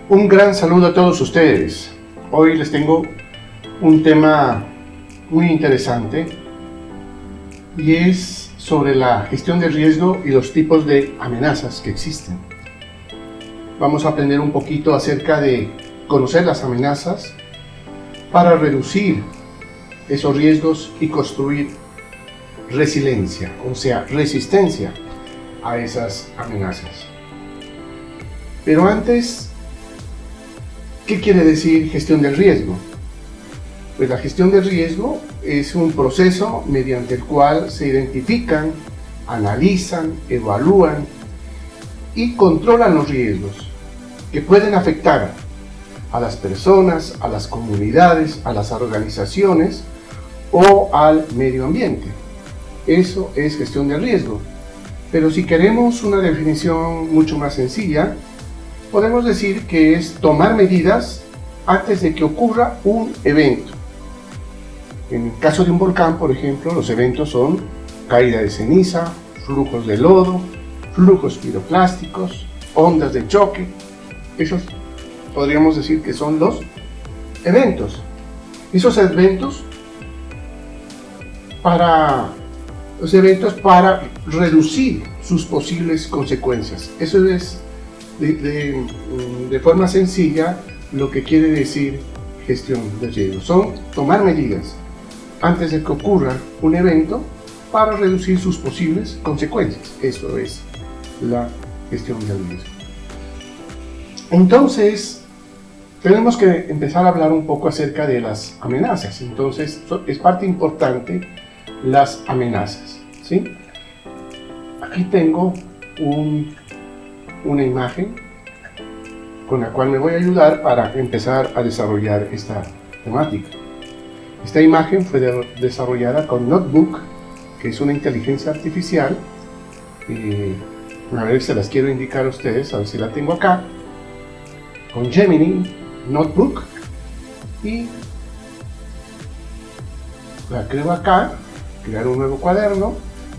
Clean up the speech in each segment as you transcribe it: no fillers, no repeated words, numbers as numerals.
Un gran saludo a todos ustedes. Hoy les tengo un tema muy interesante y es sobre la gestión de riesgo y los tipos de amenazas que existen. Vamos a aprender un poquito acerca de conocer las amenazas para reducir esos riesgos y construir resiliencia, o sea, resistencia a esas amenazas. Pero antes, ¿qué quiere decir gestión del riesgo? Pues la gestión del riesgo es un proceso mediante el cual se identifican, analizan, evalúan y controlan los riesgos que pueden afectar a las personas, a las comunidades, a las organizaciones o al medio ambiente. Eso es gestión del riesgo. Pero si queremos una definición mucho más sencilla, podemos decir que es tomar medidas antes de que ocurra un evento. En el caso de un volcán, por ejemplo, los eventos son caída de ceniza, flujos de lodo, flujos piroclásticos, ondas de choque. Esos podríamos decir que son los eventos. Esos eventos para reducir sus posibles consecuencias. Eso es de forma sencilla lo que quiere decir gestión de riesgo. Son tomar medidas antes de que ocurra un evento para reducir sus posibles consecuencias. Eso es la gestión del riesgo. Entonces, tenemos que empezar a hablar un poco acerca de las amenazas. Entonces, es parte importante las amenazas, ¿sí? Aquí tengo una imagen con la cual me voy a ayudar para empezar a desarrollar esta temática. Esta imagen fue desarrollada con Notebook, que es una inteligencia artificial. A ver, se las quiero indicar a ustedes, a ver si la tengo acá. Con Gemini Notebook, y la creo acá, crear un nuevo cuaderno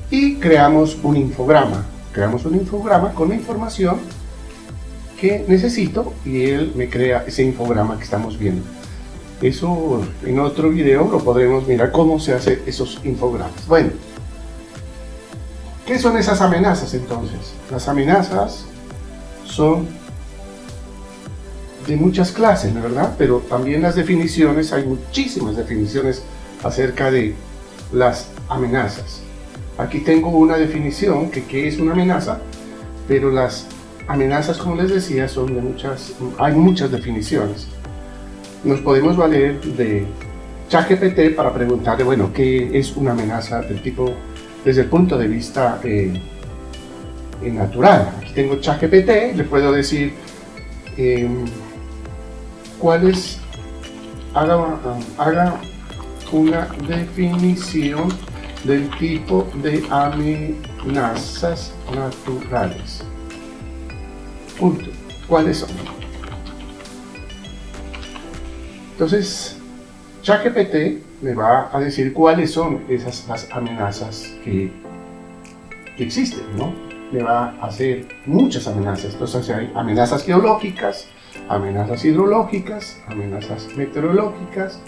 y creamos un infograma. Creamos un infograma con la información que necesito y él me crea ese infograma que estamos viendo. Eso en otro video lo podremos mirar cómo se hace esos infogramas. Bueno, ¿qué son esas amenazas entonces? Las amenazas son de muchas clases, ¿verdad? Pero también las definiciones, hay muchísimas definiciones acerca de las amenazas. Aquí tengo una definición que es una amenaza, pero las amenazas, como les decía, son hay muchas definiciones. Nos podemos valer de ChatGPT para preguntarle, bueno, ¿qué es una amenaza del tipo, desde el punto de vista natural? Aquí tengo ChatGPT, le puedo decir haga una definición del tipo de amenazas naturales. Punto. ¿Cuáles son? Entonces, ChatGPT me va a decir cuáles son las amenazas que existen, ¿no? Me va a hacer muchas amenazas. Entonces hay amenazas geológicas, amenazas hidrológicas, amenazas meteorológicas,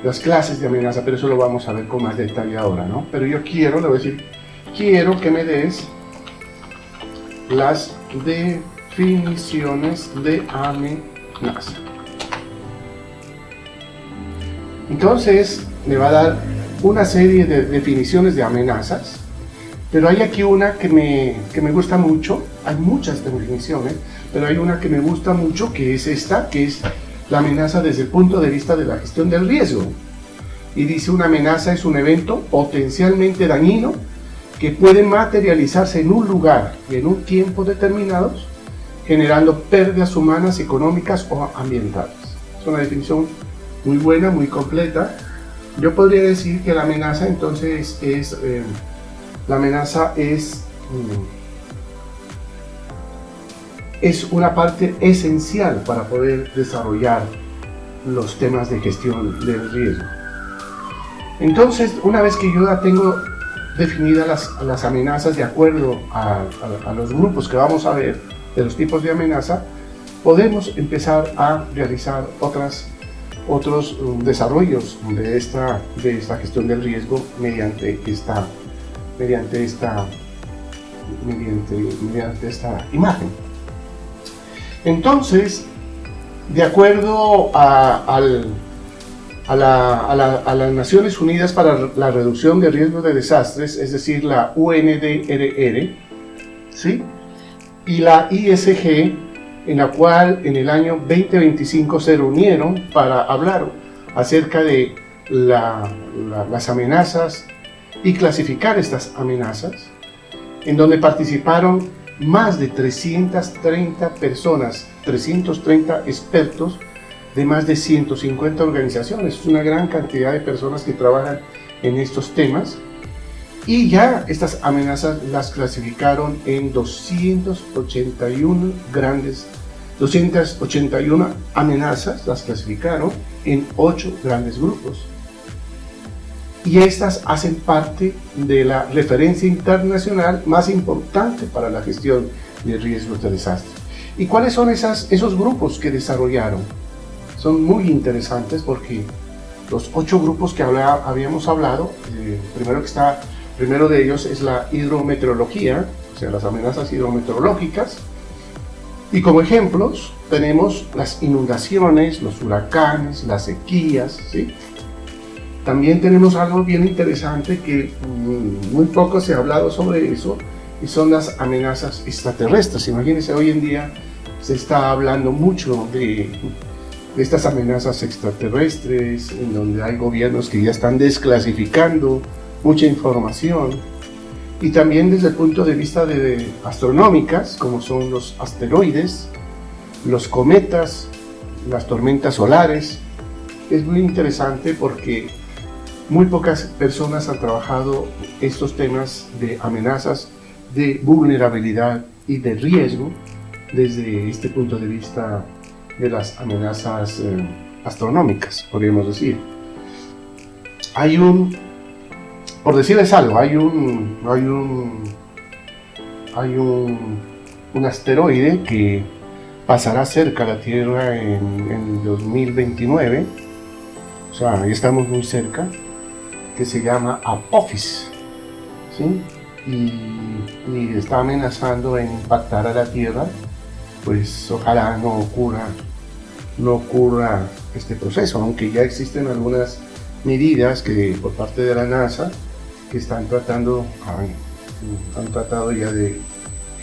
las clases de amenaza, pero eso lo vamos a ver con más detalle ahora, ¿no? Pero yo le voy a decir, quiero que me des las definiciones de amenaza. Entonces me va a dar una serie de definiciones de amenazas, pero hay aquí una que me gusta mucho. Hay muchas definiciones, pero hay una que me gusta mucho, que es esta, que es la amenaza desde el punto de vista de la gestión del riesgo. Y dice: una amenaza es un evento potencialmente dañino que puede materializarse en un lugar y en un tiempo determinados, generando pérdidas humanas, económicas o ambientales. Es una definición muy buena, muy completa. Yo podría decir que la amenaza entonces es una parte esencial para poder desarrollar los temas de gestión del riesgo. Entonces, una vez que yo ya tengo definidas las amenazas de acuerdo a los grupos que vamos a ver de los tipos de amenaza, podemos empezar a realizar otros desarrollos de esta gestión del riesgo mediante esta imagen. Entonces, de acuerdo a las Naciones Unidas para la Reducción de Riesgos de Desastres, es decir, la UNDRR, ¿sí?, y la ISG, en la cual en el año 2025 se reunieron para hablar acerca de las amenazas y clasificar estas amenazas, en donde participaron más de 330 personas, 330 expertos de más de 150 organizaciones. Es una gran cantidad de personas que trabajan en estos temas, y ya estas amenazas las clasificaron en 281 amenazas, las clasificaron en 8 grandes grupos. Y estas hacen parte de la referencia internacional más importante para la gestión de riesgos de desastre. ¿Y cuáles son esos grupos que desarrollaron? Son muy interesantes porque los 8 grupos que habíamos hablado, primero de ellos es la hidrometeorología, o sea, las amenazas hidrometeorológicas. Y como ejemplos tenemos las inundaciones, los huracanes, las sequías, ¿sí? También tenemos algo bien interesante que muy poco se ha hablado sobre eso, y son las amenazas extraterrestres. Imagínense, hoy en día se está hablando mucho de estas amenazas extraterrestres, en donde hay gobiernos que ya están desclasificando mucha información, y también desde el punto de vista de astronómicas, como son los asteroides, los cometas, las tormentas solares. Es muy interesante porque muy pocas personas han trabajado estos temas de amenazas, de vulnerabilidad y de riesgo desde este punto de vista de las amenazas astronómicas, podríamos decir. Por decirles algo, hay un asteroide que pasará cerca de la Tierra en 2029, o sea, ya estamos muy cerca, que se llama Apophis, ¿sí? Y está amenazando en impactar a la Tierra. Pues ojalá no ocurra este proceso, aunque ya existen algunas medidas que por parte de la NASA que han tratado ya de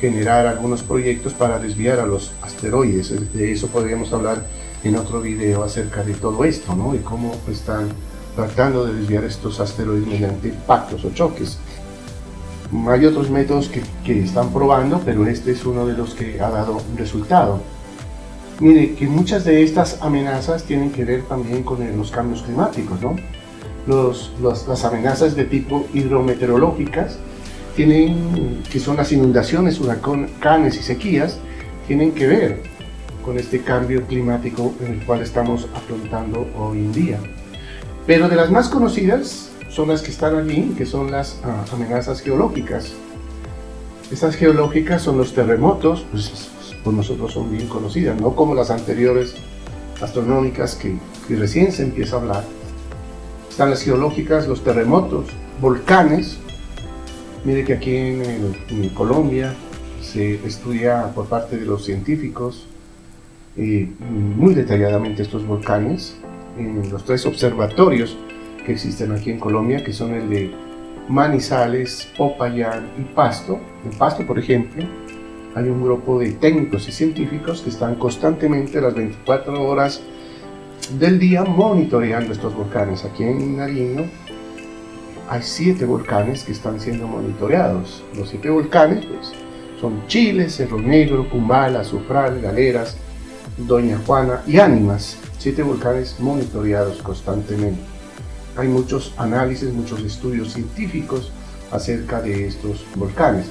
generar algunos proyectos para desviar a los asteroides. De eso podríamos hablar en otro video acerca de todo esto, ¿no? Y cómo están tratando de desviar estos asteroides mediante impactos o choques. Hay otros métodos que están probando, pero este es uno de los que ha dado un resultado. Mire, que muchas de estas amenazas tienen que ver también con los cambios climáticos, ¿no? Las amenazas de tipo hidrometeorológicas que son las inundaciones, huracanes y sequías, tienen que ver con este cambio climático en el cual estamos afrontando hoy en día. Pero de las más conocidas son las que están allí, que son las amenazas geológicas. Estas geológicas son los terremotos, pues por nosotros son bien conocidas, no como las anteriores astronómicas que recién se empieza a hablar. Están las geológicas, los terremotos, volcanes. Mire que aquí en Colombia se estudia por parte de los científicos muy detalladamente estos volcanes en los 3 observatorios que existen aquí en Colombia, que son el de Manizales, Popayán y Pasto. En Pasto, por ejemplo, hay un grupo de técnicos y científicos que están constantemente las 24 horas del día monitoreando estos volcanes. Aquí en Nariño hay 7 volcanes que están siendo monitoreados. Los 7 volcanes pues, son Chile, Cerro Negro, Cumbal, Azufral, Galeras, Doña Juana y Ánimas. 7 volcanes monitoreados constantemente. Hay muchos análisis, muchos estudios científicos acerca de estos volcanes.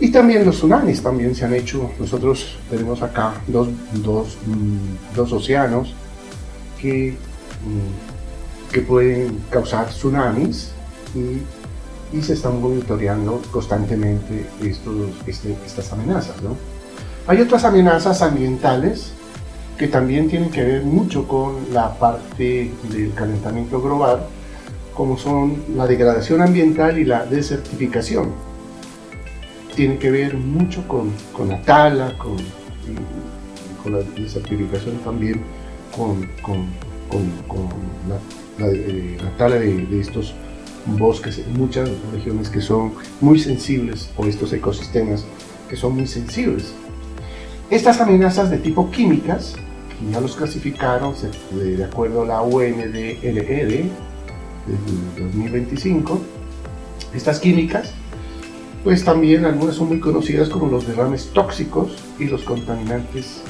Y también los tsunamis también se han hecho. Nosotros tenemos acá dos océanos que pueden causar tsunamis y se están monitoreando constantemente estas amenazas, ¿no? Hay otras amenazas ambientales que también tienen que ver mucho con la parte del calentamiento global, como son la degradación ambiental y la desertificación. Tiene que ver mucho con la tala, con la desertificación también, con la tala de estos bosques en muchas regiones que son muy sensibles, o estos ecosistemas que son muy sensibles. Estas amenazas de tipo químicas, que ya los clasificaron de acuerdo a la UNDRR del 2025, estas químicas, pues también algunas son muy conocidas como los derrames tóxicos y los contaminantes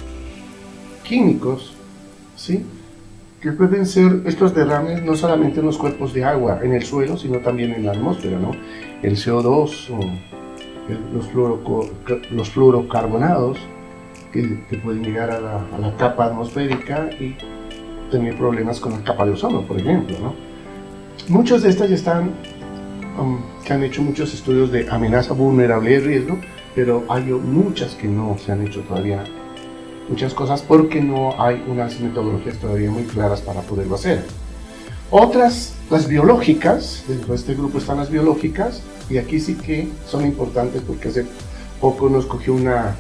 químicos, ¿sí? Que pueden ser estos derrames no solamente en los cuerpos de agua, en el suelo, sino también en la atmósfera, ¿no? El CO2 o los fluorocarbonados que pueden llegar a la capa atmosférica y tener problemas con la capa de ozono, por ejemplo, ¿no? Muchas de estas ya están, se han hecho muchos estudios de amenaza, vulnerabilidad y riesgo, pero hay muchas que no se han hecho todavía, muchas cosas, porque no hay unas metodologías todavía muy claras para poderlo hacer. Otras, las biológicas, dentro de este grupo están las biológicas, y aquí sí que son importantes porque hace poco nos cogió una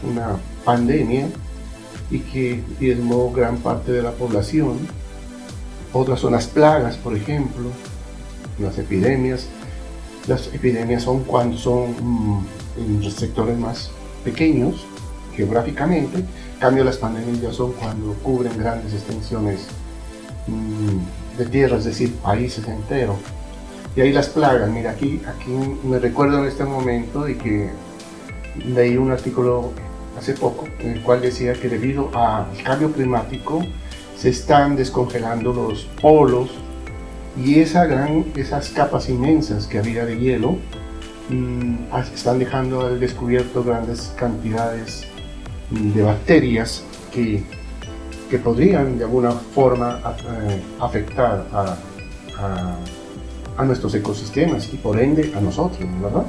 pandemia y que diezmó gran parte de la población. Otras son las plagas, por ejemplo, las epidemias. Las epidemias son cuando son en sectores más pequeños geográficamente. En cambio, las pandemias ya son cuando cubren grandes extensiones de tierra, es decir, países enteros. Y ahí las plagas, mira, aquí me recuerdo en este momento de que leí un artículo hace poco en el cual decía que debido al cambio climático se están descongelando los polos, y esas capas inmensas que había de hielo están dejando al descubierto grandes cantidades de bacterias que podrían de alguna forma afectar a nuestros ecosistemas y por ende a nosotros, ¿verdad?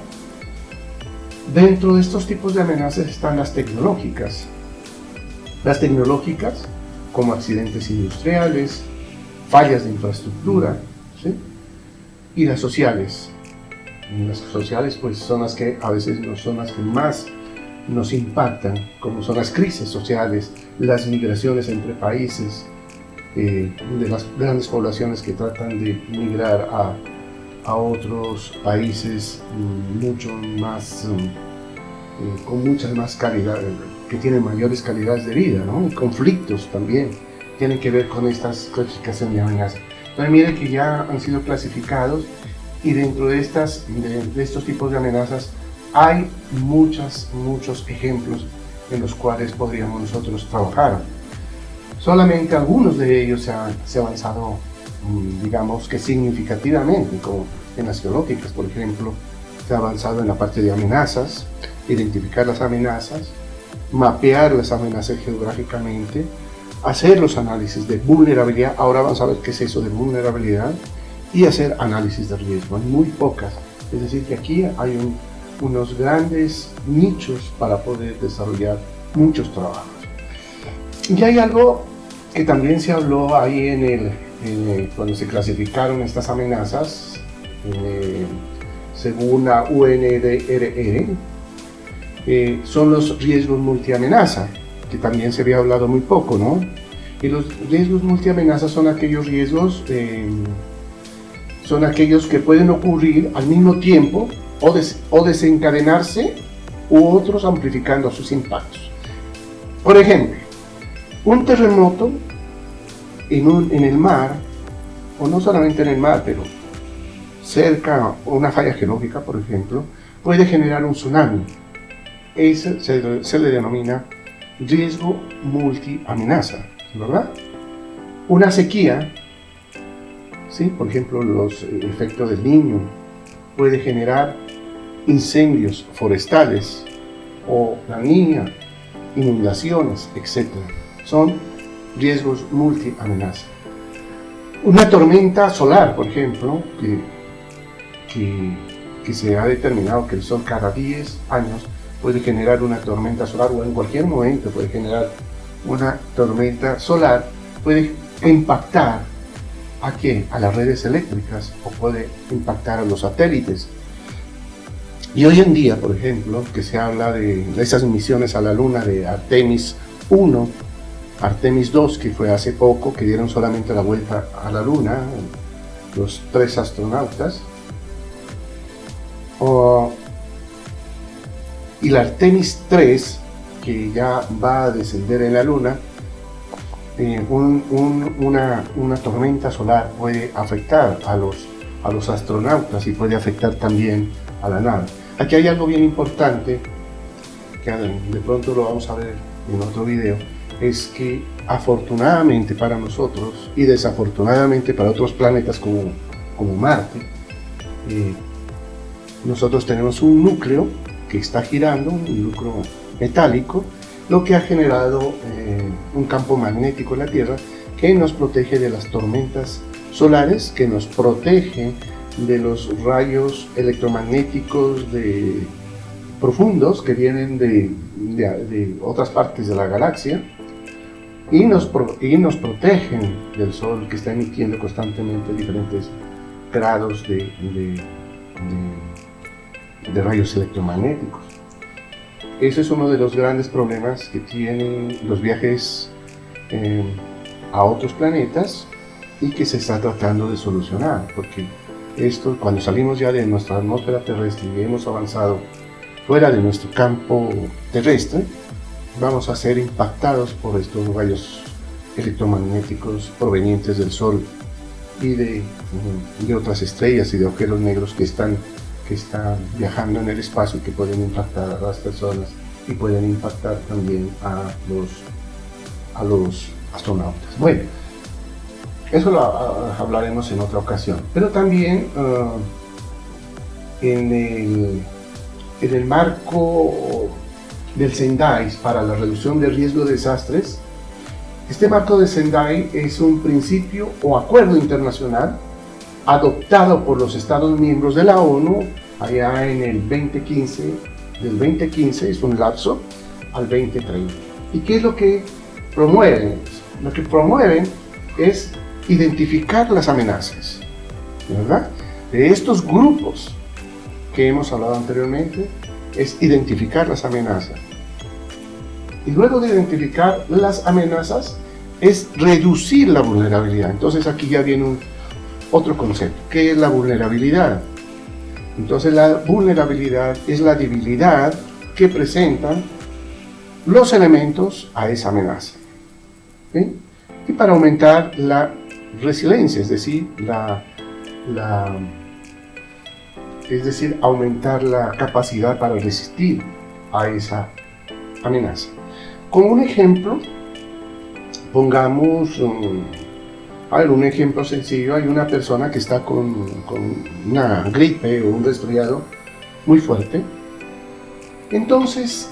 Dentro de estos tipos de amenazas están las tecnológicas. Las tecnológicas, como accidentes industriales, fallas de infraestructura, ¿sí? Y las sociales. Las sociales pues son las que a veces no son las que más nos impactan, como son las crisis sociales, las migraciones entre países, de las grandes poblaciones que tratan de migrar a otros países mucho más, con muchas más calidad, que tienen mayores calidades de vida, ¿no? Y conflictos también tienen que ver con estas clasificaciones de amenazas. Entonces mire que ya han sido clasificados, y dentro de estos tipos de amenazas hay muchos ejemplos en los cuales podríamos nosotros trabajar. Solamente algunos de ellos se ha avanzado, digamos que significativamente, como en las geológicas, por ejemplo. Se ha avanzado en la parte de amenazas, identificar las amenazas, mapear las amenazas geográficamente, hacer los análisis de vulnerabilidad. Ahora vamos a ver qué es eso de vulnerabilidad, y hacer análisis de riesgo. Hay muy pocas, es decir que aquí hay unos grandes nichos para poder desarrollar muchos trabajos. Y hay algo que también se habló ahí cuando se clasificaron estas amenazas, según la UNDRR, son los riesgos multiamenaza, que también se había hablado muy poco, ¿no? Y los riesgos multiamenaza son aquellos riesgos, son aquellos que pueden ocurrir al mismo tiempo o desencadenarse, u otros amplificando sus impactos. Por ejemplo, un terremoto en el mar, o no solamente en el mar, pero cerca, una falla geológica, por ejemplo, puede generar un tsunami. Ese se le denomina riesgo multiamenaza, ¿verdad? Una sequía, ¿sí? Por ejemplo, los efectos del Niño, puede generar incendios forestales, o la Niña, inundaciones, etc. Son riesgos multiamenaza. Una tormenta solar, por ejemplo, que se ha determinado que el Sol cada 10 años puede generar una tormenta solar, o en cualquier momento puede generar una tormenta solar, puede impactar ¿a qué? A las redes eléctricas, o puede impactar a los satélites. Y hoy en día, por ejemplo, que se habla de esas misiones a la Luna de Artemis 1, Artemis 2, que fue hace poco, que dieron solamente la vuelta a la Luna, los 3 astronautas, y la Artemis 3, que ya va a descender en la Luna. Una tormenta solar puede afectar a los astronautas y puede afectar también a la nave. Aquí hay algo bien importante, que de pronto lo vamos a ver en otro video, es que afortunadamente para nosotros y desafortunadamente para otros planetas como Marte, nosotros tenemos un núcleo que está girando, un núcleo metálico, lo que ha generado un campo magnético en la Tierra que nos protege de las tormentas solares, que nos protege de los rayos electromagnéticos profundos que vienen de otras partes de la galaxia, y nos protegen del Sol, que está emitiendo constantemente diferentes grados de rayos electromagnéticos. Ese es uno de los grandes problemas que tienen los viajes a otros planetas, y que se está tratando de solucionar, porque esto, cuando salimos ya de nuestra atmósfera terrestre y hemos avanzado fuera de nuestro campo terrestre, vamos a ser impactados por estos rayos electromagnéticos provenientes del Sol y de otras estrellas y de agujeros negros que están viajando en el espacio, y que pueden impactar a las personas y pueden impactar también a los astronautas. Bueno, eso lo hablaremos en otra ocasión. Pero también en el marco del Sendai para la reducción de riesgo de desastres, este marco de Sendai es un principio o acuerdo internacional adoptado por los Estados miembros de la ONU allá en el 2015, del 2015 es un lapso al 2030. ¿Y qué es lo que promueven? Lo que promueven es identificar las amenazas, ¿verdad? De estos grupos que hemos hablado anteriormente, es identificar las amenazas. Y luego de identificar las amenazas, es reducir la vulnerabilidad. Entonces aquí ya viene otro concepto. ¿Qué es la vulnerabilidad? Entonces la vulnerabilidad es la debilidad que presentan los elementos a esa amenaza, ¿sí? Y para aumentar la resiliencia, es decir, aumentar la capacidad para resistir a esa amenaza. Como un ejemplo, pongamos un ejemplo sencillo. Hay una persona que está con una gripe o un resfriado muy fuerte. Entonces,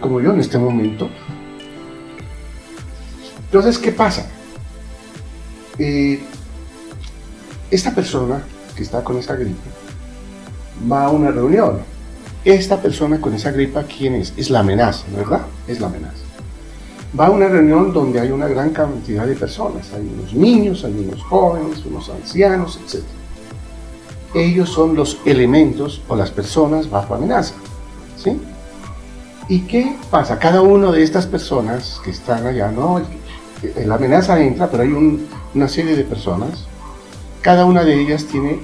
como yo en este momento, entonces, ¿qué pasa? Esta persona que está con esa gripe va a una reunión. Esta persona con esa gripe, ¿quién es? Es la amenaza, ¿verdad? Es la amenaza. Va a una reunión donde hay una gran cantidad de personas. Hay unos niños, hay unos jóvenes, unos ancianos, etc. Ellos son los elementos o las personas bajo amenaza, ¿sí? ¿Y qué pasa? Cada una de estas personas que están allá, ¿no? La amenaza entra, pero hay una serie de personas. Cada una de ellas tiene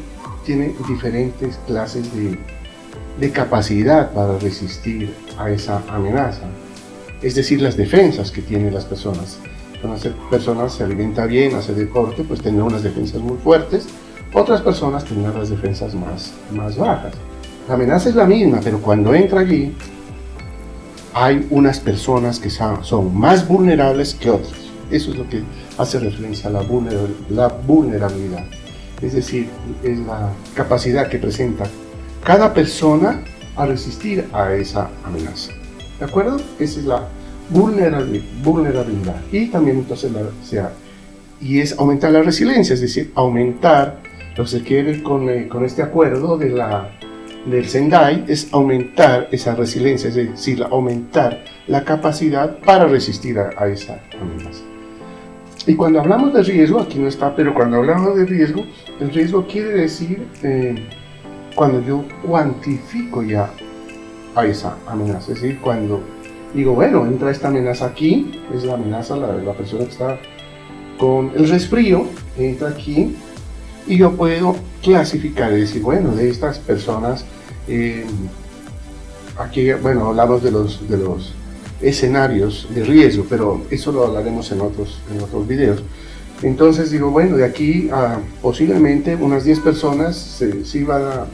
diferentes clases de capacidad para resistir a esa amenaza. Es decir, las defensas que tienen las personas. Cuando las personas se alimentan bien, hacen deporte, pues tendrán unas defensas muy fuertes. Otras personas tendrán las defensas más bajas. La amenaza es la misma, pero cuando entra allí, hay unas personas que son más vulnerables que otras. Eso es lo que hace referencia a la vulnerabilidad. Es decir, es la capacidad que presenta cada persona a resistir a esa amenaza. ¿De acuerdo? Esa es la vulnerabilidad. Y también entonces y es aumentar la resiliencia, es decir, aumentar lo que se quiere con este acuerdo de del Sendai es aumentar esa resiliencia, es decir, aumentar la capacidad para resistir a esa amenaza. Y cuando hablamos de riesgo, aquí no está, pero cuando hablamos de riesgo, el riesgo quiere decir cuando yo cuantifico ya a esa amenaza, es decir, cuando digo, bueno, entra esta amenaza aquí, es la amenaza, la persona que está con el resfrío, entra aquí, y yo puedo clasificar y decir, bueno, de estas personas, aquí, bueno, hablamos de los escenarios de riesgo, pero eso lo hablaremos en otros videos. Entonces digo, bueno, de aquí a posiblemente unas 10 personas sí van a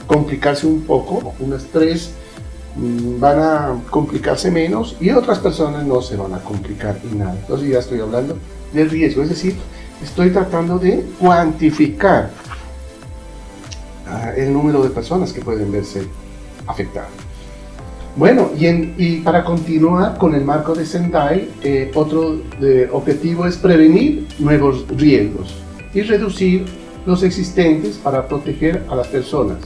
complicarse un poco, unas 3 van a complicarse menos y otras personas no se van a complicar en nada. Entonces ya estoy hablando del riesgo, es decir, estoy tratando de cuantificar el número de personas que pueden verse afectadas. Bueno, y para continuar con el marco de Sendai, otro objetivo es prevenir nuevos riesgos y reducir los existentes para proteger a las personas,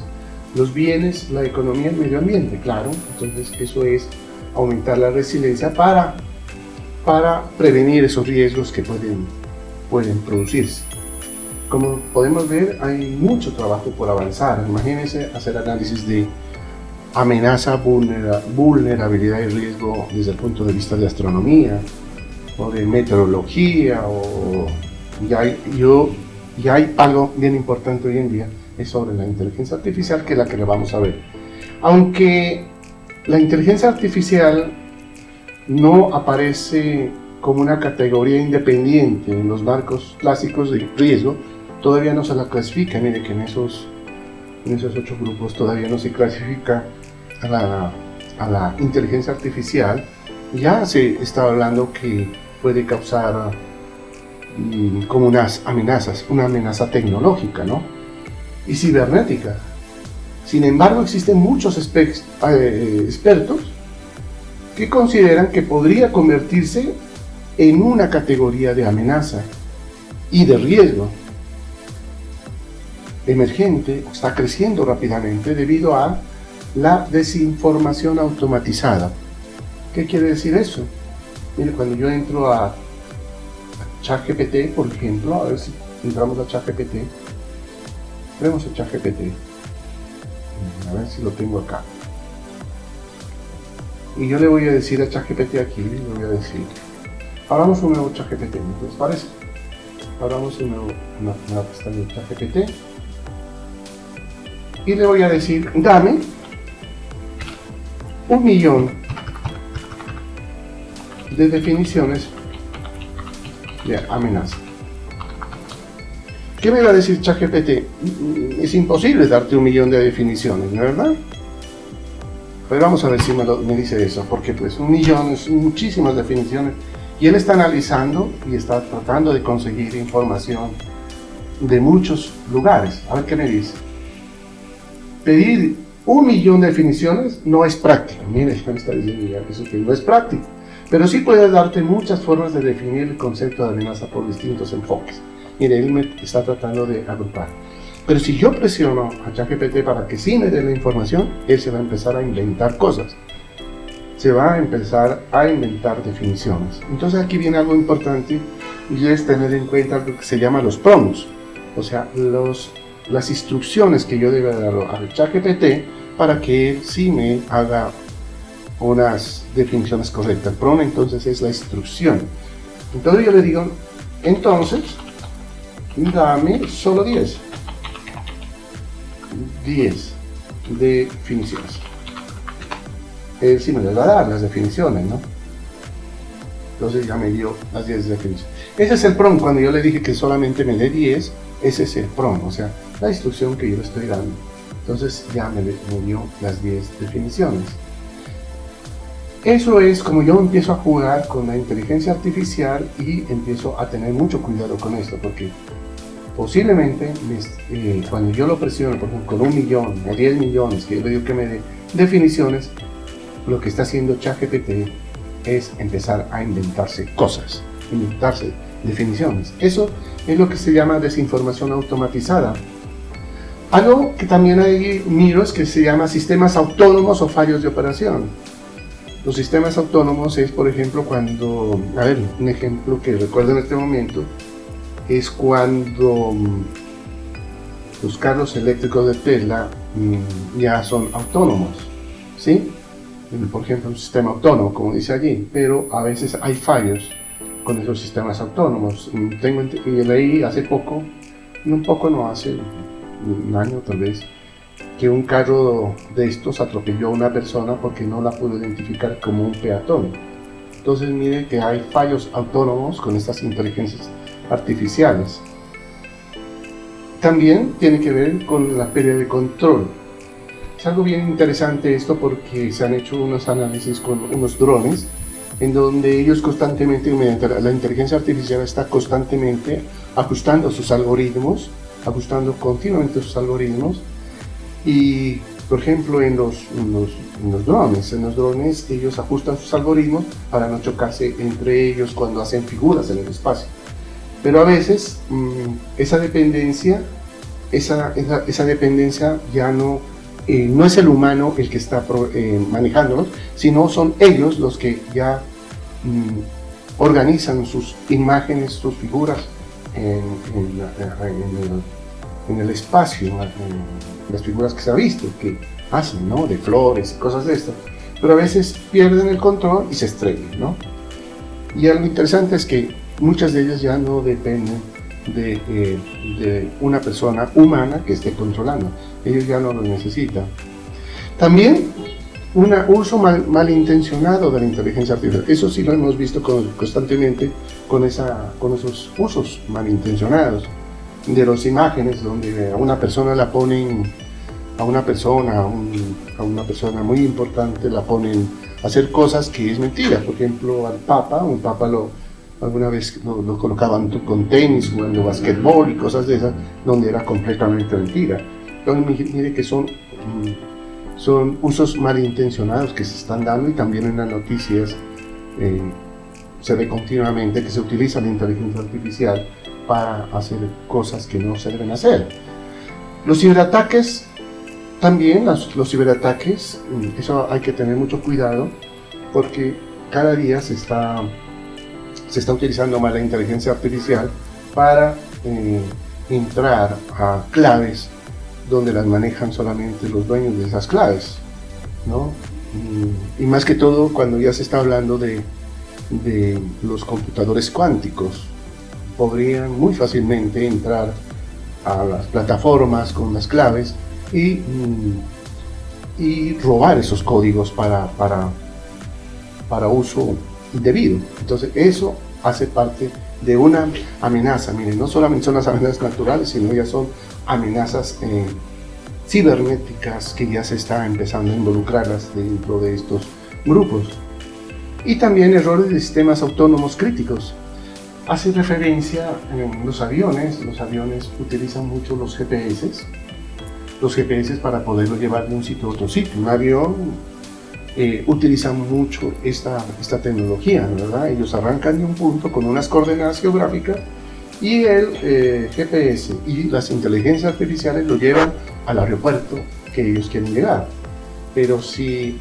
los bienes, la economía y el medio ambiente, claro. Entonces eso es aumentar la resiliencia para prevenir esos riesgos que pueden producirse. Como podemos ver, hay mucho trabajo por avanzar. Imagínense hacer análisis de amenaza, vulnerabilidad y riesgo desde el punto de vista de astronomía o de meteorología, ya hay algo bien importante hoy en día, es sobre la inteligencia artificial, que es la que le vamos a ver. Aunque la inteligencia artificial no aparece como una categoría independiente en los marcos clásicos de riesgo, todavía no se la clasifica. Mire que en esos 8 grupos todavía no se clasifica a la inteligencia artificial. Ya se está hablando que puede causar como unas amenazas, una amenaza tecnológica, ¿no? Y cibernética. Sin embargo, existen muchos expertos que consideran que podría convertirse en una categoría de amenaza y de riesgo emergente, está creciendo rápidamente debido a la desinformación automatizada. ¿Qué quiere decir eso? Mire, cuando yo entro a ChatGPT, por ejemplo, a ver si entramos a ChatGPT, vemos a ChatGPT, a ver si lo tengo acá. Y yo le voy a decir a ChatGPT aquí, le voy a decir, abramos un nuevo ChatGPT, ¿no les parece? Abramos una pestaña de ChatGPT y le voy a decir, dame 1.000.000 de definiciones de amenaza. ¿Qué me va a decir ChatGPT? Es imposible darte 1.000.000 de definiciones, ¿no es verdad? Pues vamos a ver si me dice eso, porque pues 1.000.000 es muchísimas definiciones y él está analizando y está tratando de conseguir información de muchos lugares. A ver qué me dice. Pedir 1.000.000 de definiciones no es práctico. Mire, me está diciendo ya que eso que no es práctico, pero sí puede darte muchas formas de definir el concepto de amenaza por distintos enfoques. Mire, él me está tratando de agrupar. Pero si yo presiono a ChatGPT para que sí me dé la información, él se va a empezar a inventar cosas. Se va a empezar a inventar definiciones. Entonces aquí viene algo importante y es tener en cuenta lo que se llama los prompts. O sea, las instrucciones que yo debo dar a ChatGPT para que él sí me haga unas definiciones correctas. El prompt entonces es la instrucción. Entonces yo le digo, entonces, dame solo 10 definiciones. Él sí me las va a dar las definiciones, ¿no? Entonces ya me dio las 10 definiciones. Ese es el prompt. Cuando yo le dije que solamente me dé 10, ese es el prompt, o sea, la instrucción que yo le estoy dando. Entonces ya me dio las 10 definiciones. Eso es como yo empiezo a jugar con la inteligencia artificial y empiezo a tener mucho cuidado con esto, porque posiblemente cuando yo lo presiono, por ejemplo, con 1.000.000 o 10 millones, que yo le digo que me dé definiciones, lo que está haciendo ChatGPT es empezar a inventarse cosas, inventarse definiciones. Eso es lo que se llama desinformación automatizada. Algo que también hay miro es que se llama sistemas autónomos o fallos de operación. Los sistemas autónomos es, por ejemplo, cuando, a ver, un ejemplo que recuerdo en este momento, es cuando los carros eléctricos de Tesla ya son autónomos, ¿sí? Por ejemplo, un sistema autónomo, como dice allí, pero a veces hay fallos con esos sistemas autónomos. Y leí hace poco, no hace un año tal vez, que un carro de estos atropelló a una persona porque no la pudo identificar como un peatón. Entonces mire que hay fallos autónomos con estas inteligencias artificiales. También tiene que ver con la pérdida de control. Es algo bien interesante esto porque se han hecho unos análisis con unos drones en donde ellos constantemente, mediante la inteligencia artificial, está constantemente ajustando sus algoritmos, ajustando continuamente sus algoritmos. Y por ejemplo en los drones ellos ajustan sus algoritmos para no chocarse entre ellos cuando hacen figuras en el espacio. Pero a veces esa dependencia ya no es el humano el que está manejándolos, sino son ellos los que ya organizan sus imágenes, sus figuras en el espacio, las figuras que se ha visto, que hacen, ¿no? De flores y cosas de esto, pero a veces pierden el control y se estrellan, ¿no? Y algo interesante es que muchas de ellas ya no dependen de una persona humana que esté controlando, ellos ya no lo necesitan. También un uso malintencionado de la inteligencia artificial, eso sí lo hemos visto constantemente con esos usos malintencionados de las imágenes, donde a una persona la ponen, a una persona muy importante la ponen a hacer cosas que es mentira. Por ejemplo, un papa alguna vez lo colocaban con tenis, jugando basquetbol y cosas de esas, donde era completamente mentira. Entonces mire que son usos malintencionados que se están dando, y también en las noticias se ve continuamente que se utiliza la inteligencia artificial para hacer cosas que no se deben hacer. Los ciberataques también, los ciberataques, eso hay que tener mucho cuidado porque cada día se está utilizando más la inteligencia artificial para entrar a claves donde las manejan solamente los dueños de esas claves, ¿no? Y más que todo cuando ya se está hablando de los computadores cuánticos, podrían muy fácilmente entrar a las plataformas con las claves y robar esos códigos para uso indebido. Entonces eso hace parte de una amenaza. Miren, no solamente son las amenazas naturales, sino ya son amenazas cibernéticas que ya se está empezando a involucrarlas dentro de estos grupos. Y también errores de sistemas autónomos críticos. Hace referencia en los aviones utilizan mucho los GPS para poderlo llevar de un sitio a otro sitio. Un avión utiliza mucho esta tecnología, ¿verdad? Ellos arrancan de un punto con unas coordenadas geográficas y el GPS y las inteligencias artificiales lo llevan al aeropuerto que ellos quieren llegar. Pero si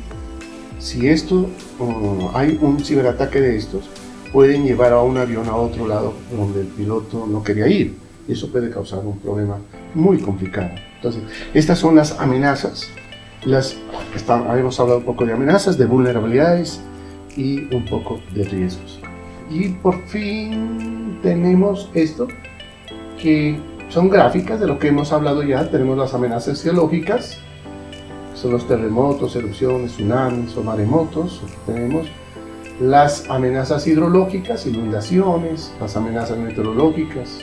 hay un ciberataque de estos, pueden llevar a un avión a otro lado donde el piloto no quería ir. Y eso puede causar un problema muy complicado. Entonces, estas son las amenazas. Habíamos hablado un poco de amenazas, de vulnerabilidades y un poco de riesgos. Y por fin tenemos esto, que son gráficas de lo que hemos hablado ya. Tenemos las amenazas geológicas, que son los terremotos, erupciones, tsunamis o maremotos. Tenemos las amenazas hidrológicas, inundaciones, las amenazas meteorológicas,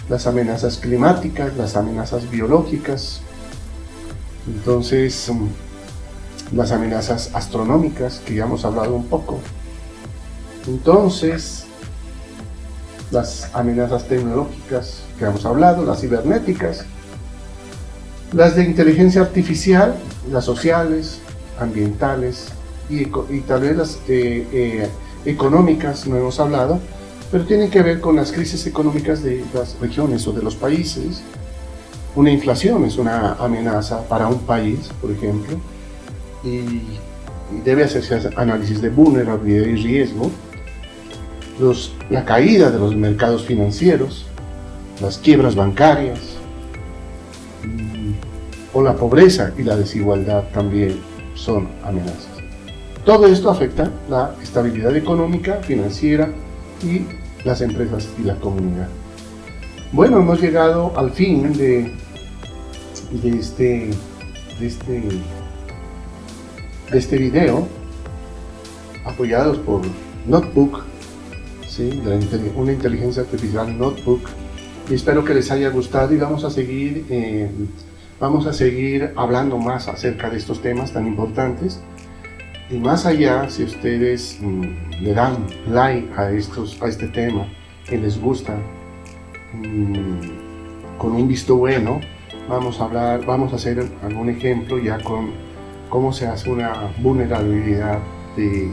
las amenazas climáticas, las amenazas biológicas. Entonces, las amenazas astronómicas, que ya hemos hablado un poco. Entonces, las amenazas tecnológicas, que hemos hablado, las cibernéticas, las de inteligencia artificial, las sociales, ambientales y tal vez las económicas, no hemos hablado, pero tienen que ver con las crisis económicas de las regiones o de los países, Una inflación es una amenaza para un país, por ejemplo, y debe hacerse análisis de vulnerabilidad y riesgo, la caída de los mercados financieros, las quiebras bancarias, o la pobreza y la desigualdad también son amenazas. Todo esto afecta la estabilidad económica, financiera y las empresas y la comunidad. Bueno, hemos llegado al fin de este video, apoyados por Notebook, ¿sí? Una inteligencia artificial Notebook, y espero que les haya gustado, y vamos a seguir hablando más acerca de estos temas tan importantes. Y más allá, si ustedes le dan like a este tema, que les gusta, con un visto bueno, vamos a hacer algún ejemplo ya con cómo se hace una vulnerabilidad de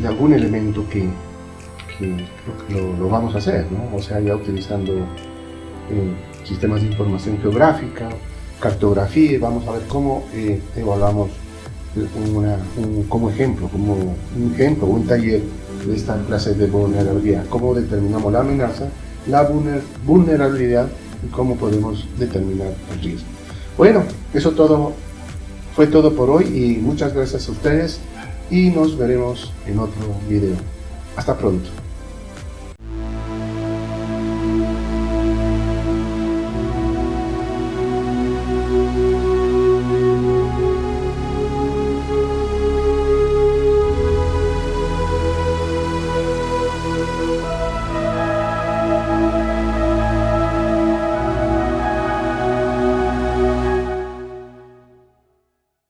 algún elemento que lo vamos a hacer, ¿no? O sea, ya utilizando sistemas de información geográfica, cartografía, vamos a ver cómo evaluamos como ejemplo, un taller de esta clase de vulnerabilidad, cómo determinamos la amenaza, la vulnerabilidad y cómo podemos determinar el riesgo. Bueno, eso fue todo por hoy, y muchas gracias a ustedes, y nos veremos en otro video. Hasta pronto.